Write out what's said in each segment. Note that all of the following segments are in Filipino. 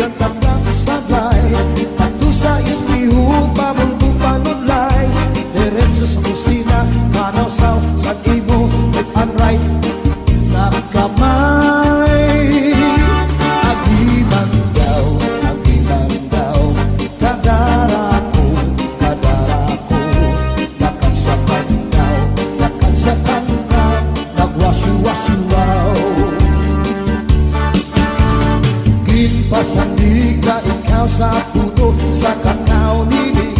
gantap ng sablay. Ato sa espeho, pamundo panudlay. Diretso sa kusina, manaw-saw sa imo, left and right na kamay. Agiman daw, kadarako, lakan sa pandaw, nagwasyo-wasyo-waw. Ginpasandig na ikaw sa puno, sa kakao nini.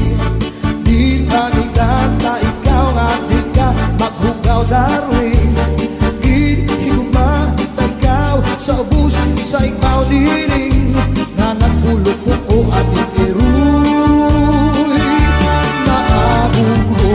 Dinanigan na ikaw nga di ka maghugaw darling. Gihiguma na ikaw sa ubus sa ikaw diring. Na nagulog mo ko ating iruy na abugo.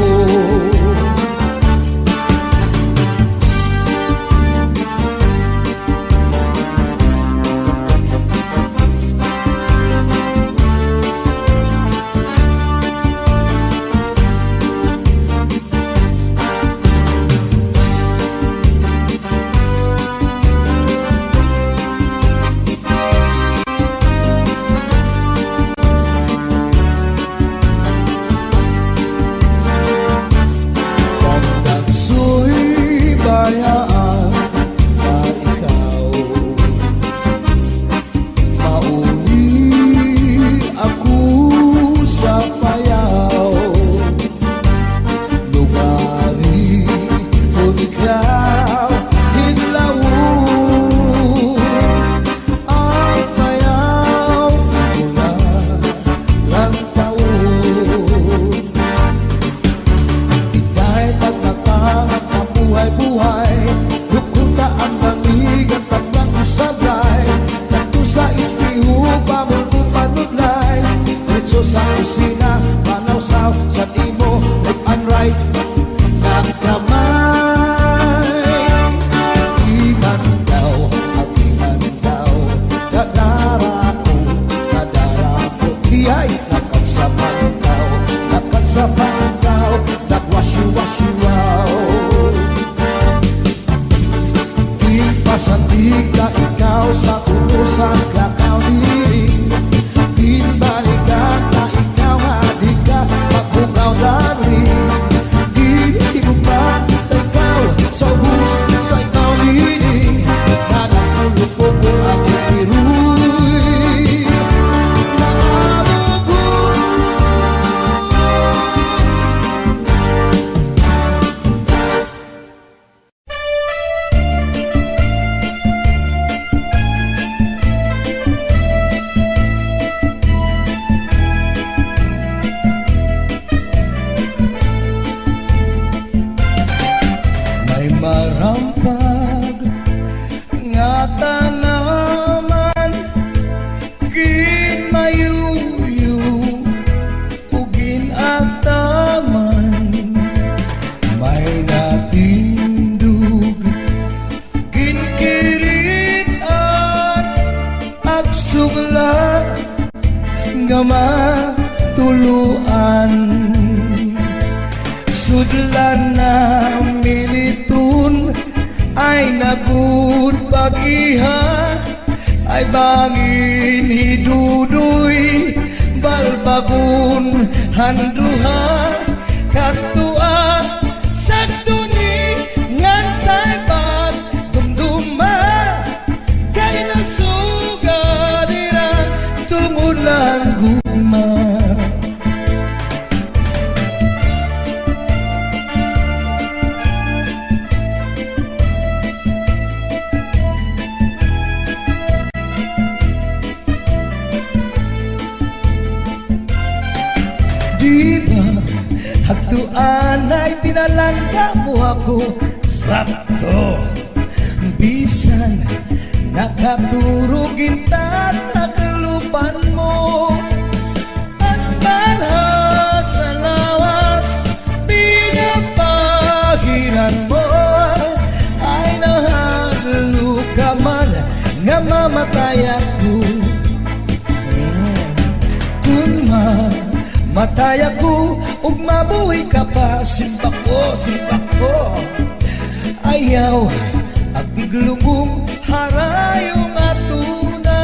Pasandig na ikaw sa utusan kakao diring. Dinbalikan na ikaw nga di ka maghugaw darling. Gihigupan na ikaw sa ubus sa ikaw diring. Na nagulog po ko ating iruy na abugo. Marampag nga tanaman, ginmayuyo ug ginataman. May natindog ginkiritan ag sugla nga matuluan. Sudlan na militun ay nagud pag-iha, ay bangin hidudoy balbagun handuha katua sagduni ngan saybag dumduma kay nasugadira tumulan guma. Hagduan ay pinalangga mo ako sakto. Bisan nakaturugin tataklupan mo. At para sa lawas pinapahiran mo ay nahaglo ka man nga mamatay ako. Kung matay ako ug mabuhay ka pa, simba ko ayaw at biglubong harayong atuna.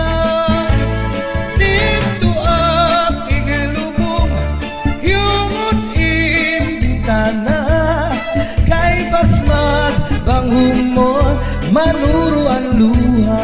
manuruan luha.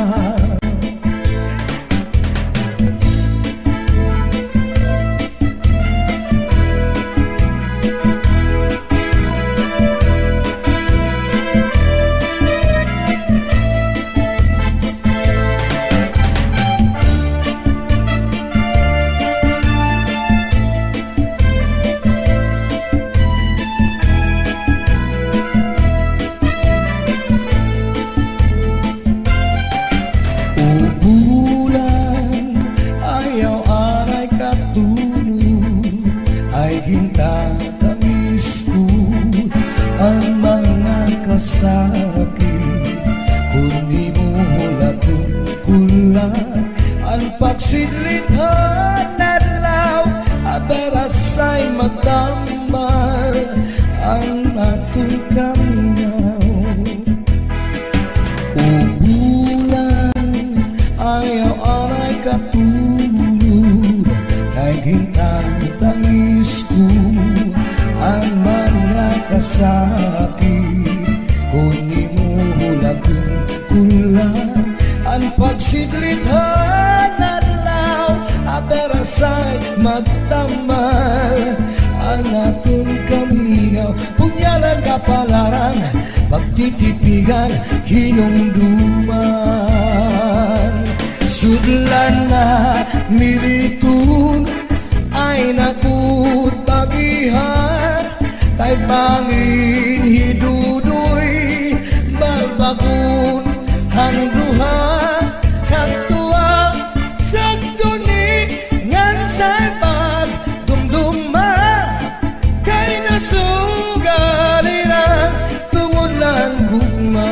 Ang mga kasakit kung di mo natungkulan ang pagsilithan adlaw aberasay magtambal ang atong kaminaw. Ubulan ayaw aray katulog kay gintatangis ko ang mga kasakit kung di mo natungkulan ang pagsidlithan adlaw aberasay magtamal ang atong kaminaw. Punyalan kapalaran pagtitipigan hinumduman sudlan na militun ay nakutagihan kay bangin hidudoy balbagun handuha kantua sa duni ngan say pagdumduma kay nasugaliran tungod lang gugma.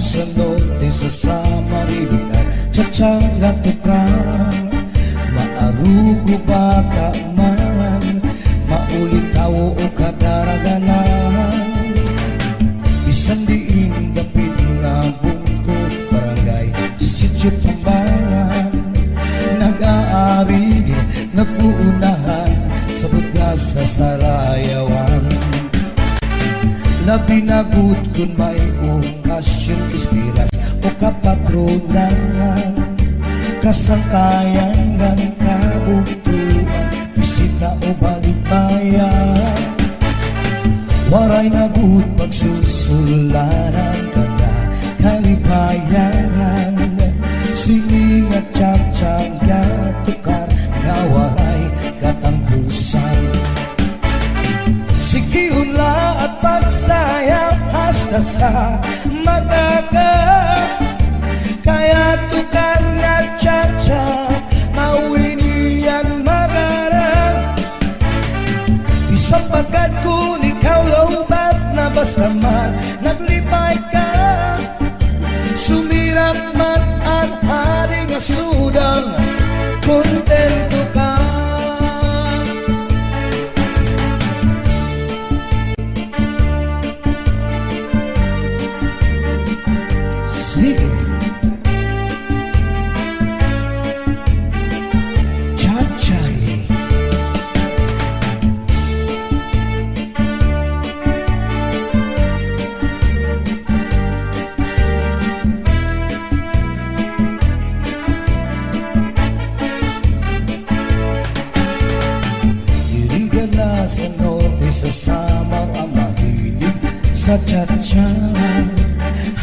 Sa norte sa Samaritan Tsatsanga tukang maarugo bata man maulitaw o kadaraganan isang diing dapit nga bungkot barangay sa sityo Pambangan nag-aari nag-uunahan sa bugas sa Sarayawan na pinagut kung may okasyon ispiras o kapatronan kasangkayan ng kabugtuan bisita o balikbayan waray nagut pagsusularan kada kalipayan siling at tsatsang tukar na waray katampusan. Sikihula at pagsayang hasta sa magagap kaya tukar na tsa-tsa mawinian magarang isang pagkat kung ikaw lawbat na basta man naglipay ka sumirak man ang haring asudang kontento ka. Sige Chachay Dirigan na sa norte sa samang ang mahilig sa chachay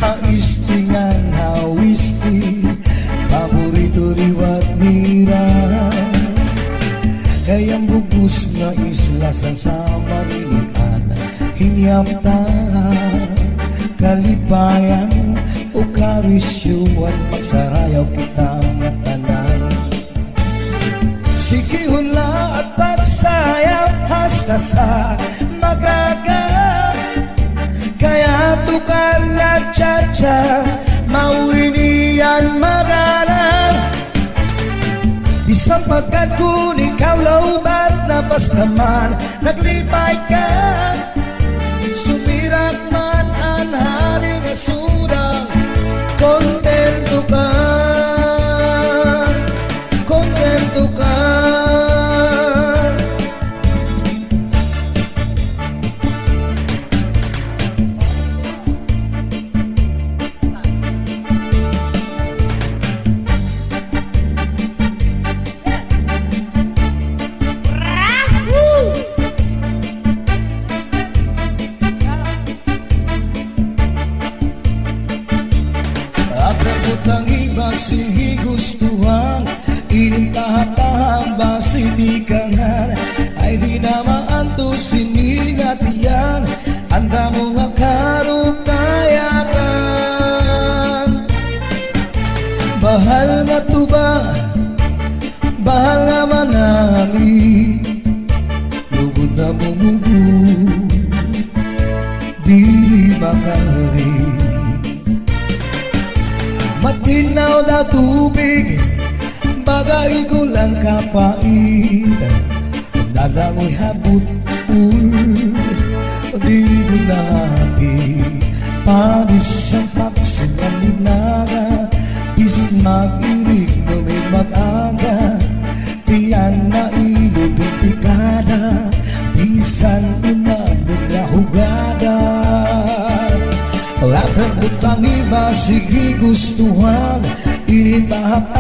haistingan hawisti paborito liwat mira kayang bubus na isla sa Samarinian hinyam ta kalipayan o karisyuan magsarayaw kita nga tanan sikihula at pagsayaw hasta sa maga tukar na cha-cha, mauinian magalang. Isang pagkat kung ikaw laubat na basta man naglipay ka, sumirak man ang haring asudang, kontento ka, kontento ka. Ang iba si gustuhan, inintahap-tahap ba si tikangan, ay di naman to sinigat yan, anda mo nga karukayakan. Bahal nga to ba, bahal nga manami, lugod na bumubu, di makari. Matinaw na tubig, bagay ko lang kapait, dalangoy habut-ul, di ko napi, padis ang paksin ng linaga, bis mag-irig na may mag-aga, tiyan na ilubing pikada, bisan unabog na hugada. Labot ang iba sige gustuhan, inintahap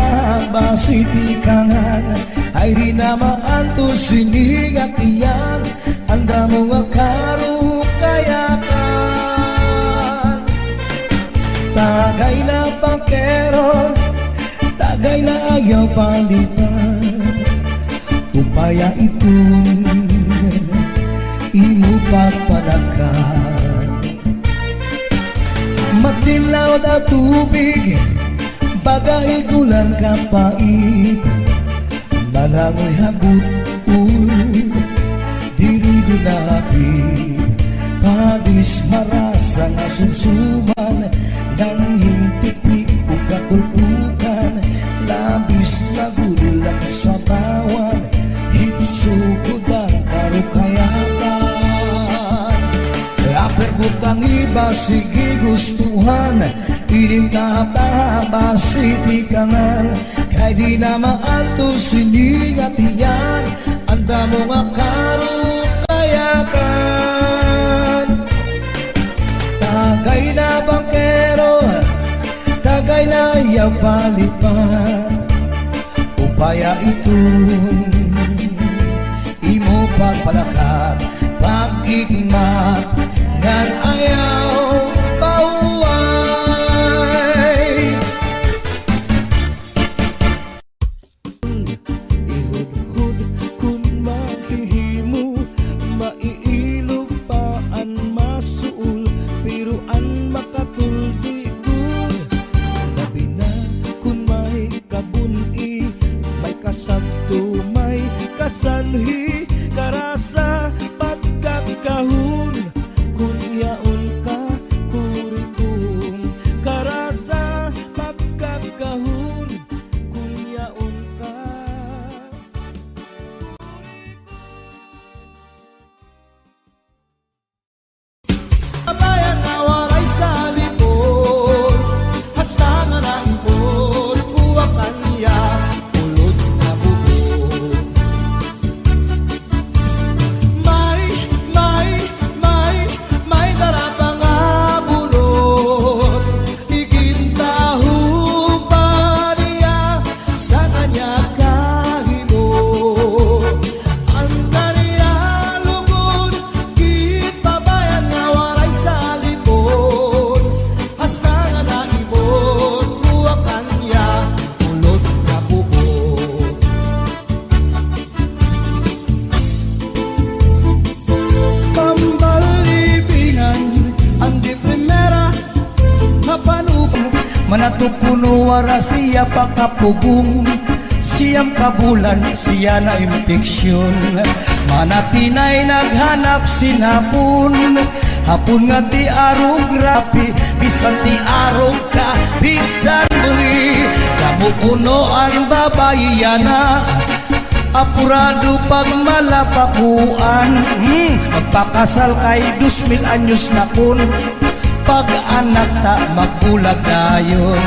ba si tikangan, ay di naman to sinigat iyan, anda mo nga karukayakan. Tagay na pangkero, tagay na ayaw palitan, upaya itong imo pagpalakan. Matinaw na tubig, bagay gulan kapait, malangoy habut-ul, diri gunapit, padis marasa nga sumsuman, nang hintipik o katulpukan, labis na gulang sa bawan, hitsugod ang karukayakan. Aperbut ang iba sige gustuhan, inintahap ba si tikangan, kay di naman to sinigat iyan, anda mo nga karukayakan. Tagay na bangkero, tagay na ayaw palipan, upaya itong imo pagpalakan, pag-igmat ngan ayaw pauway. Ihud-hud kun maghihimo, maiilog pa ang masuul, pero ang makatuldi kun labi na kun may kabuni, may kasabto, may kasanhi, karasa pagkakahun, kun yaon ka kurikum, karasa pagkakahun, kun yaon ka bayan na waray sa lipod, hasta nga na ipod, kuwa kanya ulod na bubod. May darapa nga bulot, igintahu pa niya sa kanya kahimot. Ang kanya lugod, gipabayan na waray sa lipod, hasta nga naibot, kuwa kanya ulod na bubod. Pambalibingan ang di primera kapanupong, manatukuno wara siya pakapugong, siyam kabulan siya na impeksyon, manatinay naghanap sinapon, hapon nga ti arog rapi, bisan ti arog ka, bisan buli. Kamu puno ang babayana, apurado pag malapakuan. Magpakasal kay 2,000 anyos na kun, pag anak ta magbulag dayon.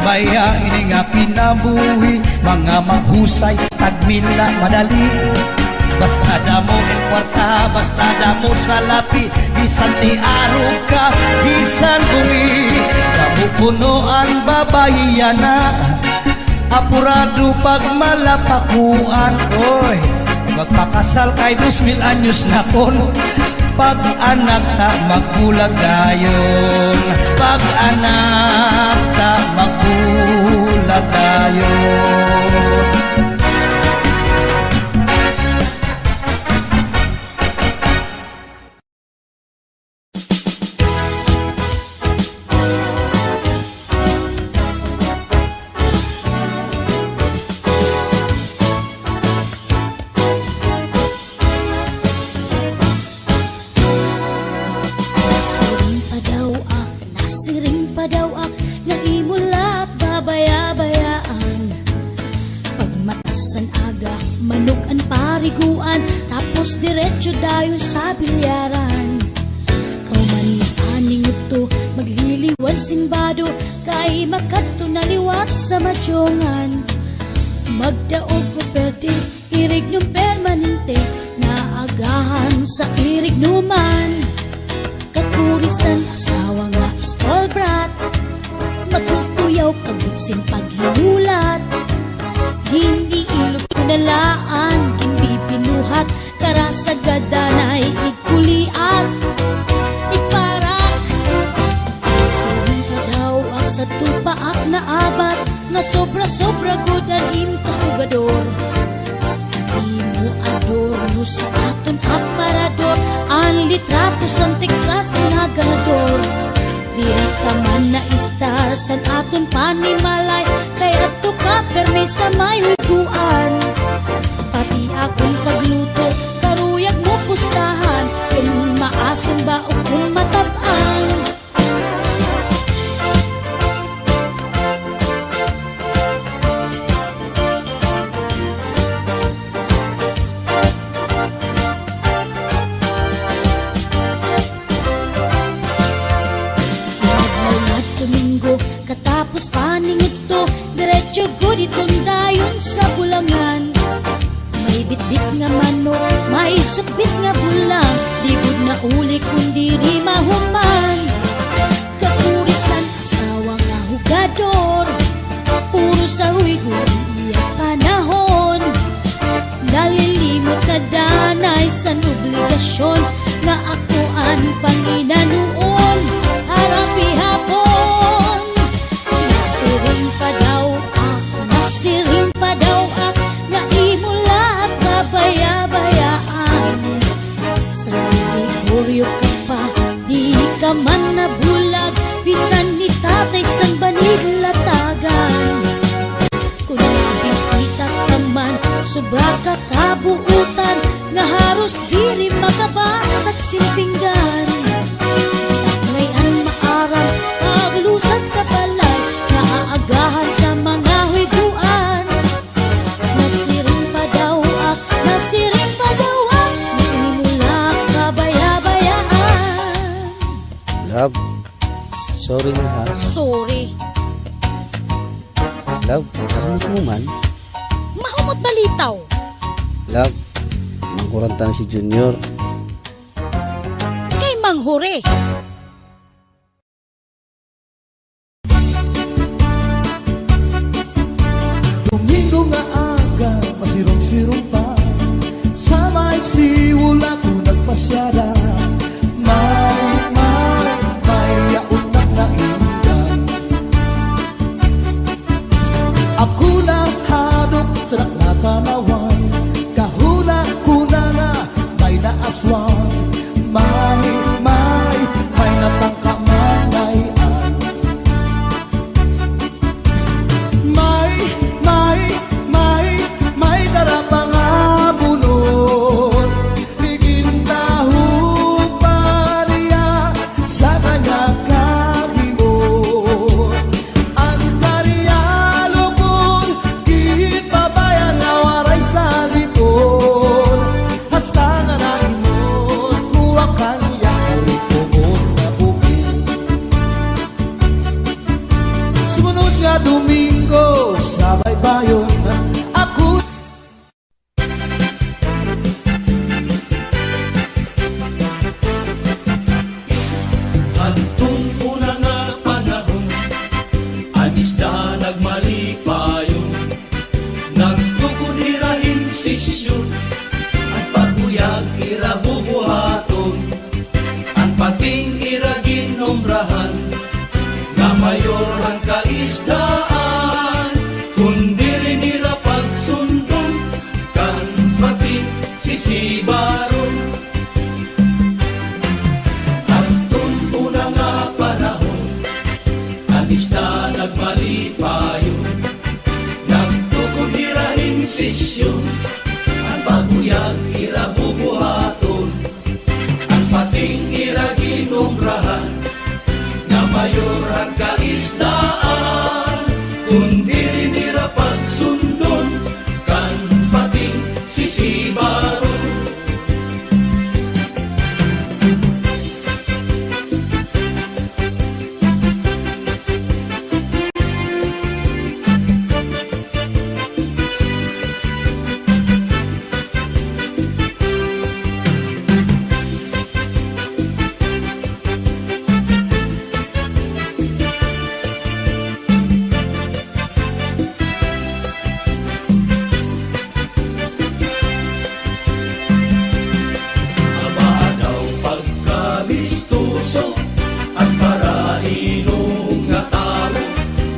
Baya ini nga pinabuhi, mga maghusay tagmila madali. Basta damo ang kwarta, basta damo sa lapi, bisan ti arog ka, bisan bumi. Kamu puno ang babayana, apurado pag malapakuan. Oy, magpakasal kay 2,000 anyos na kon, pag anak ta magbulag dayon. Pag anak ta magbulag dayon. Tapos diretso dayon sa bilyaran. Kauman aning ito magliliwan simbado, kay makadto na liwat sa madyongan. Magdaog ko perde irig nung permanente, naagahan sa irig numan. Kakurisan asawa nga spoiled brat, matutuyaw kagutsin paghinulat. Hindi ilog kunalaan, hindi pinuhat, karasagadana ikuliat. Iparak siring ka daw ang sa tupaak na abat, na sobra-sobra good ang imkahugador. Di mo adorno sa aton aparador, ang litrato sang Texas nga ganador. Diri ka man na star san aton panimalay, kay ato ka permi sa may huguan. Pati akong pagluto, karuyag mo pustahan, kung maasim ba o kung matabang. Katapos paningot to, diretso good itong dayon sa bulangan. May bitbit nga manok, may sukbit nga bulang, di good na uli kundi di mahuman. Kaurisan asawa nga hugador, puro sa huigon iya panahon. Nalilimot na danay san obligasyon, nga akoan Panginoon harapi hapon. Nasiring pa daw nga imo lahat babaya-bayaan. Sa nagigoryo ka pa, di ka man nabulag, bisan ni tatay san banig latagan. Kung nabisita ka man, sobra ka kabuutan, nga haros diri makabasag simpinggan. Ngayon maaram, paglusag sa balay, naaagahan sa mga huiguan. Nasiring pa daw ak, naimula kabaya-bayaan. Love, sorry na ha. Sorry. Love, karamot mo man. Mahumot balitaw. Love, mangkuranta na si Junior. Kay Manghure. Domingo nga aga, masirong-sirong pa, sa may siwula ko nagpasyada. May nga Domingo sa baybayon ako. Hantong una nga panahon, ang isda nagmalipayon, nagtukod hirahin sisyon, ang paguyag ira bubuhaton, ang pating ira ginombrahan, nga mayor ang kaisdaan, kundi rin ira pagsundon, kan pating sisibaron. Hantong una nga panahon, ang isda nagmalipayon, nagtukod hirahin sisyon, ang paguyag ira bubuhaton, ang pating ira ginombrahan, nga mayor ang kaisdaan, kundi rin ira pagsundon, kan pating sisibaron. Abadaw pagkabistuso, ang parainong nga tao,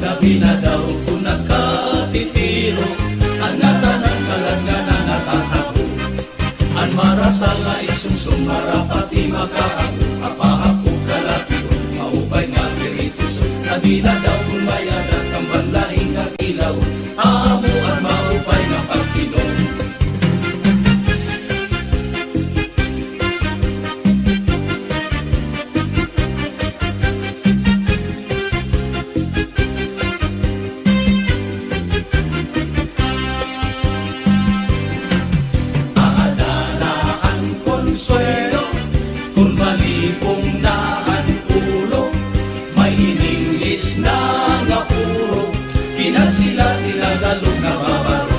labi na daw kung nagkatitiro, ang natanang kalag nga nangatatago, ang marasa nga isungsong marapati makaago, apahapo kalapiro, maupay nga pirituso, labi na daw kung mayadat ang banlahing nga kilaw, amo ang maupay nga pagkinom. Aadalaan konsuelo, kung malipong na ang ulo, may ininglis na nga puro, kinasila tinagalog na babaro.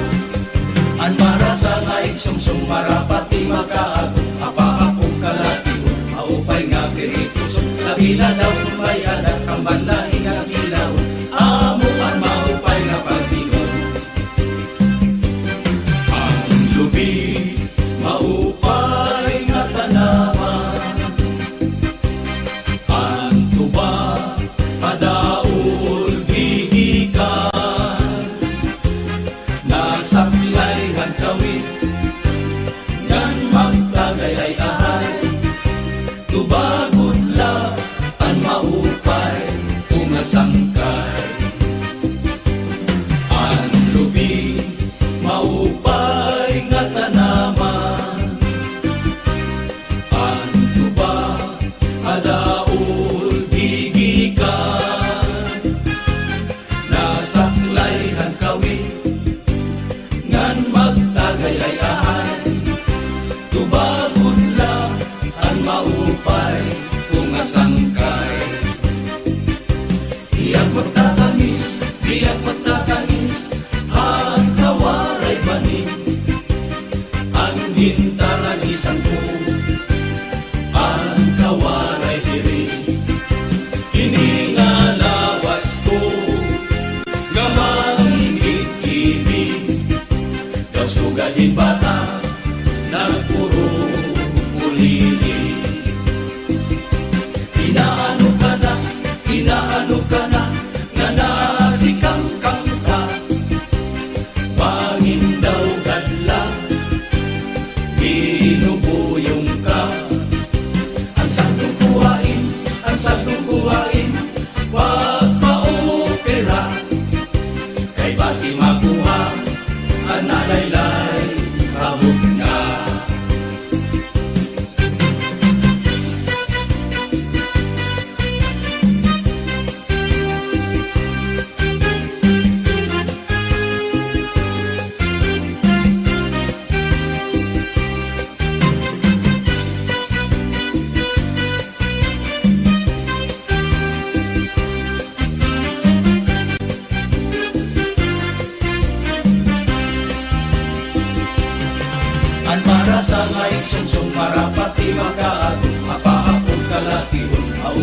Ang marasa nga iksumsum marapati makaago, apaapong kalatiwo, maupay nga pirituso, labi na daw kumayadat ang banlahi nga kilaw, amo ang maupay nga pagtingon. Ang lubi, maupay nga tanaman, ang tuba, padaol gigikan, nasaklay ang kawit, ngan magtagayay-ahay, tubagod la ang maupay, umasangkay. Ang lubi, maupay nga tanaman, ang tuba, adaol gigikan, nasaklay ang kawit, ngan magtagayay-ahay, tubagod la ang maupay, umasangkay. Iyang magtatangis, iyang magtatangis, ang kawaray banin, ang hintarangisan ko, ang kawaray diri, iningalawas ko, gamang ingit-ibig, daw sugadin bata, nagpuro ulili. Inaano ka na, nga nasikang kang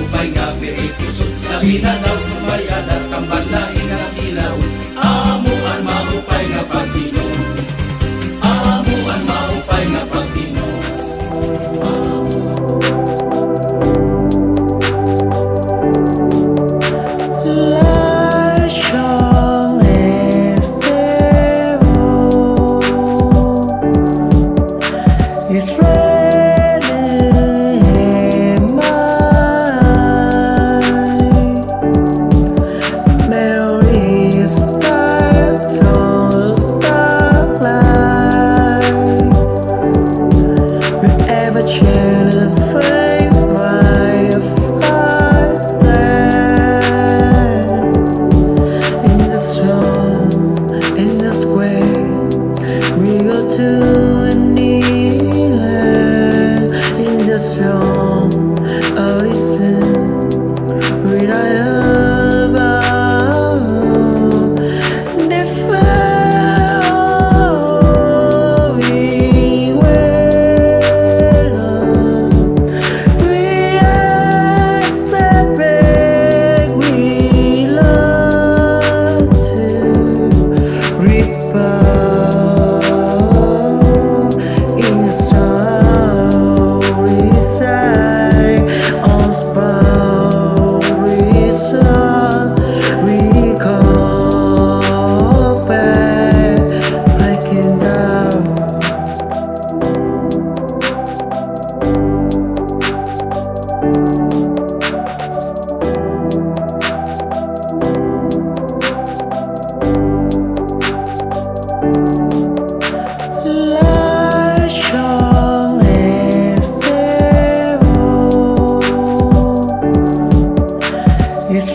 mahupay nga pirikusot. Labi na daw tumayan at kambal na inakilaw. Amuan mahupay nga pagtinom. Amuan mahupay nga pagtinom. La It's raining in my memories light on the starlight. Whoever shared the flame by a flies there. In the storm, in the square, we go to a kneeling. In the storm, oh listen, read I about the fire we will. We are separate, we love to report in the story side on story side. We call back like in down. La jeunesse des mots. It's